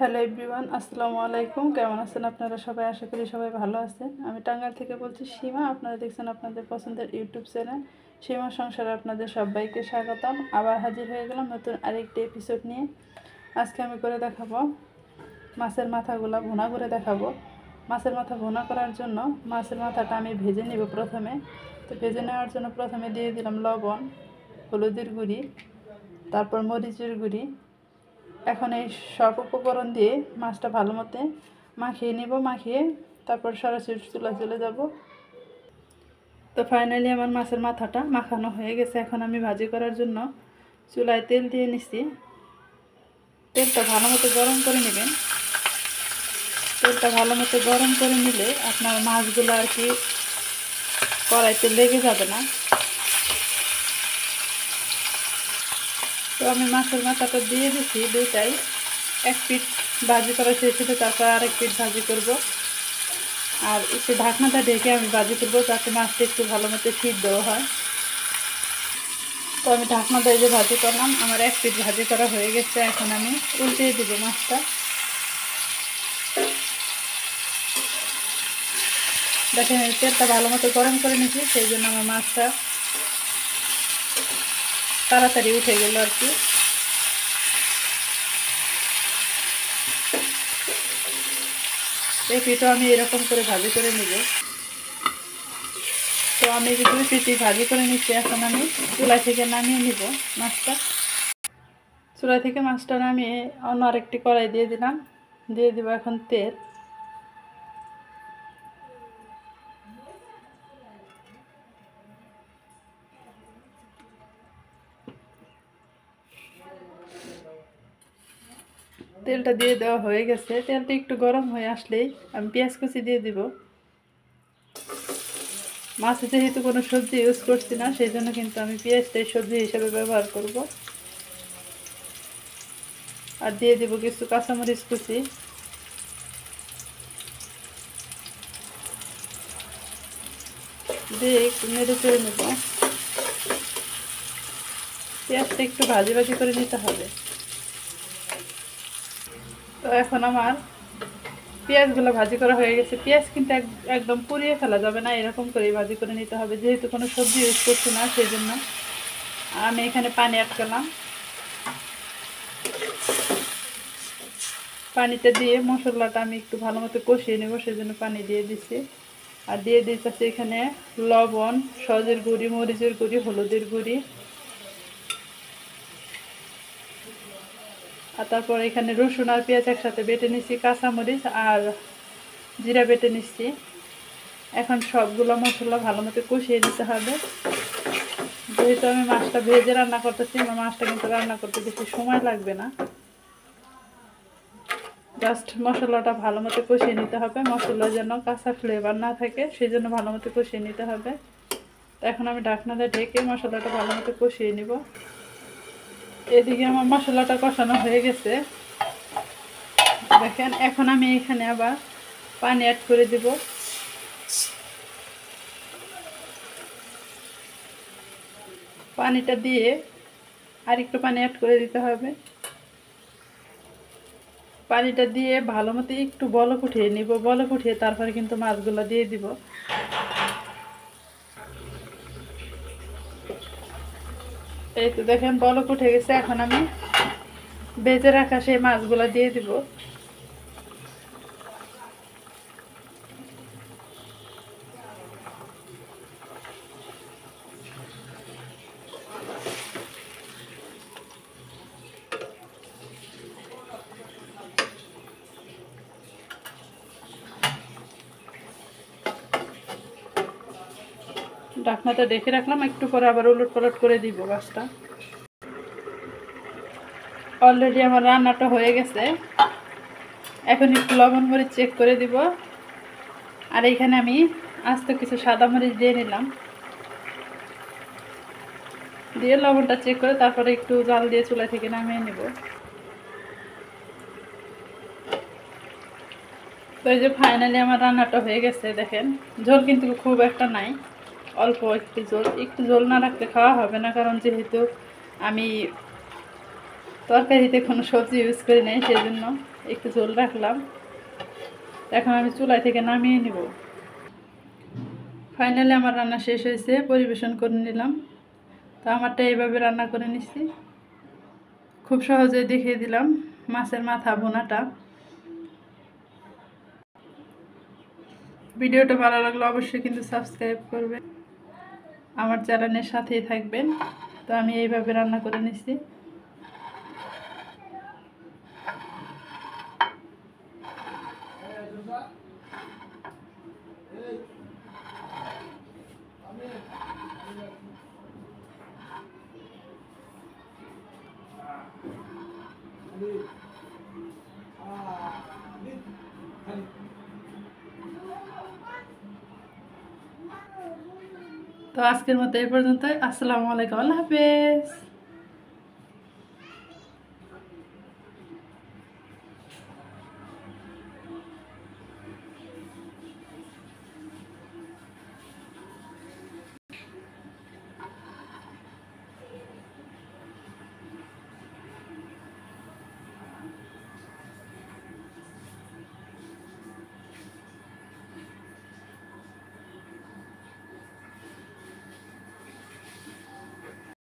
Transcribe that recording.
Hello everyone, আসসালামু আলাইকুম। কেমন আছেন আপনারা সবাই? আশা করি সবাই ভালো আছেন। আমি টাঙ্গাইল থেকে বলছি সীমা। আপনারা দেখছেন আপনাদের পছন্দের ইউটিউব চ্যানেল সীমা সংসারে আপনাদের সবাইকে স্বাগতম। আবার হাজির হয়ে গেলাম নতুন আরেকটি এপিসোড নিয়ে। আজকে আমি করে দেখাবো মাছের মাথাগুলো ভুনা করে দেখাবো। মাছের মাথা ভুনা করার জন্য মাছের মাথাটা আমি ভেজে নিব প্রথমে। তো ভেজে নেওয়ার জন্য প্রথমে দিয়ে দিলাম লবণ, হলুদের গুঁড়ি, তারপর মরিচের গুঁড়ি। এখন এই সব উপকরণ দিয়ে মাছটা ভালো মতো মাখিয়ে নিব। মাখিয়ে তারপর সরাসরি চুলায় চলে যাব। তো ফাইনালি আমার মাছের মাথাটা মাখানো হয়ে গেছে। এখন আমি ভাজি করার জন্য চুলায় তেল দিয়ে নিচ্ছি। তেলটা ভালো মতো গরম করে নেবেন। তেলটা ভালো মতো গরম করে নিলে আপনার মাছগুলো আর কি কড়াইতে লেগে যাবে না। তো আমি মাছের মাথাটা দিয়ে দিচ্ছি দুইটাই। এক পিঠ ভাজি করা শেষ হলে তারপর আরেক পিঠ ভাজি করব। আর একটু ঢাকনাটা ঢেকে আমি ভাজি করবো যাতে মাছটা একটু ভালো মতো সিদ্ধ হয়। তো আমি ঢাকনাটা এই যে ভাজি করলাম, আমার এক পিঠ ভাজি করা হয়ে গেছে। এখন আমি উল্টিয়ে দিব মাছটা। দেখেন তেলটা ভালো মতো গরম করে নিয়েছি, সেই জন্য আমার মাছটা তাড়াতাড়ি উঠে গেল আর কি। এই পিঠও আমি এরকম করে ভাজি করে নিব। তো আমি দুই পিঠই ভাজি করে নিচ্ছি। এখন আমি চুলা থেকে নামিয়ে নিব মাছটা। চুলা থেকে মাছটা নামিয়ে অন্য আরেকটি কড়াই দিয়ে দিলাম। দিয়ে দিব এখন তেল। তেলটা দিয়ে দেওয়া হয়ে গেছে। তেলটা একটু গরম হয়ে আসলেই আমি পেঁয়াজ কুচি দিয়ে দিব। মাছে যেহেতু কোনো সবজি ইউজ করছি না, সেই জন্য কিন্তু আমি পেঁয়াজটাই সবজি হিসেবে ব্যবহার করব। আর দিয়ে দিব কিছু কাঁচামরিচ কুচি। দিয়ে একটু নেড়ে চেড়ে নেব। পেঁয়াজটা একটু ভাজি ভাজি করে নিতে হবে। তো এখন আমার পেঁয়াজগুলো ভাজি করা হয়ে গেছে। পেঁয়াজ কিন্তু একদম পুড়িয়ে ফেলা যাবে না, এরকম করেই ভাজি করে নিতে হবে। যেহেতু কোনো সবজি ইউজ করছি না, সেই জন্য আমি এখানে পানি অ্যাড করলাম। পানিটা দিয়ে মশলাটা আমি একটু ভালো মতো কষিয়ে নেব, সেই জন্য পানি দিয়ে দিচ্ছি। আর দিয়ে দিতেছি এখানে লবণ, সজের গুঁড়ি, মরিচের গুঁড়ি, হলুদের গুঁড়ি। আর তারপর এখানে রসুন আর পেঁয়াজ একসাথে বেটে নিচ্ছি, কাঁচামরিচ আর জিরা বেটে নিচ্ছি। এখন সবগুলো মশলা ভালো মতো কষিয়ে নিতে হবে। যেহেতু আমি মাছটা ভেজে রান্না করতেছি, আমার মাছটা কিন্তু রান্না করতে বেশি সময় লাগবে না। জাস্ট মশলাটা ভালো মতো কষিয়ে নিতে হবে। মশলা যেন কাঁচা ফ্লেভার না থাকে, সেই জন্য ভালো মতো কষিয়ে নিতে হবে। তো এখন আমি ঢাকনাটা ঢেকে মশলাটা ভালো মতো কষিয়ে নিব। এদিকে আমার মশলাটা কষানো হয়ে গেছে দেখেন। এখন আমি এখানে আবার পানি অ্যাড করে দিব। পানিটা দিয়ে আর একটু পানি অ্যাড করে দিতে হবে। পানিটা দিয়ে ভালো মতো একটু বলক উঠিয়ে নিব। বলক উঠিয়ে তারপরে কিন্তু মাছগুলো দিয়ে দিব। এই তো দেখেন বলক উঠে গেছে। এখন আমি ভেজে রাখা সেই মাছগুলো দিয়ে দিব। ঢাকনাটা ঢেকে রাখলাম, একটু পরে আবার উলট পালট করে দিব মাছটা। অলরেডি আমার রান্নাটা হয়ে গেছে। এখন একটু লবণ মরিচ চেক করে দিব। আর এইখানে আমি আস্ত কিছু সাদা মরিচ দিয়ে নিলাম। দিয়ে লবণটা চেক করে তারপরে একটু জাল দিয়ে চুলা থেকে নামিয়ে নেব। তো এই যে ফাইনালি আমার রান্নাটা হয়ে গেছে দেখেন। ঝোল কিন্তু খুব একটা নাই, অল্প একটু ঝোল। একটু ঝোল না রাখলে খাওয়া হবে না, কারণ যেহেতু আমি তরকারিতে কোনো সবজি ইউজ করি নাই, সেই জন্য একটু ঝোল রাখলাম। এখন আমি চুলাই থেকে নামিয়ে নিব। ফাইনালি আমার রান্না শেষ হয়েছে, পরিবেশন করে নিলাম। তো আমারটা এইভাবে রান্না করে নিচ্ছি, খুব সহজেই দেখিয়ে দিলাম মাছের মাথা ভুনাটা। ভিডিওটা ভালো লাগলে অবশ্যই কিন্তু সাবস্ক্রাইব করবেন, আমার চ্যানেলের সাথেই থাকবেন। তো আমি এইভাবে রান্না করে নিচ্ছি। তো আজকের মতো এই পর্যন্তই। আসসালামু আলাইকুম, আল্লাহ হাফেজ।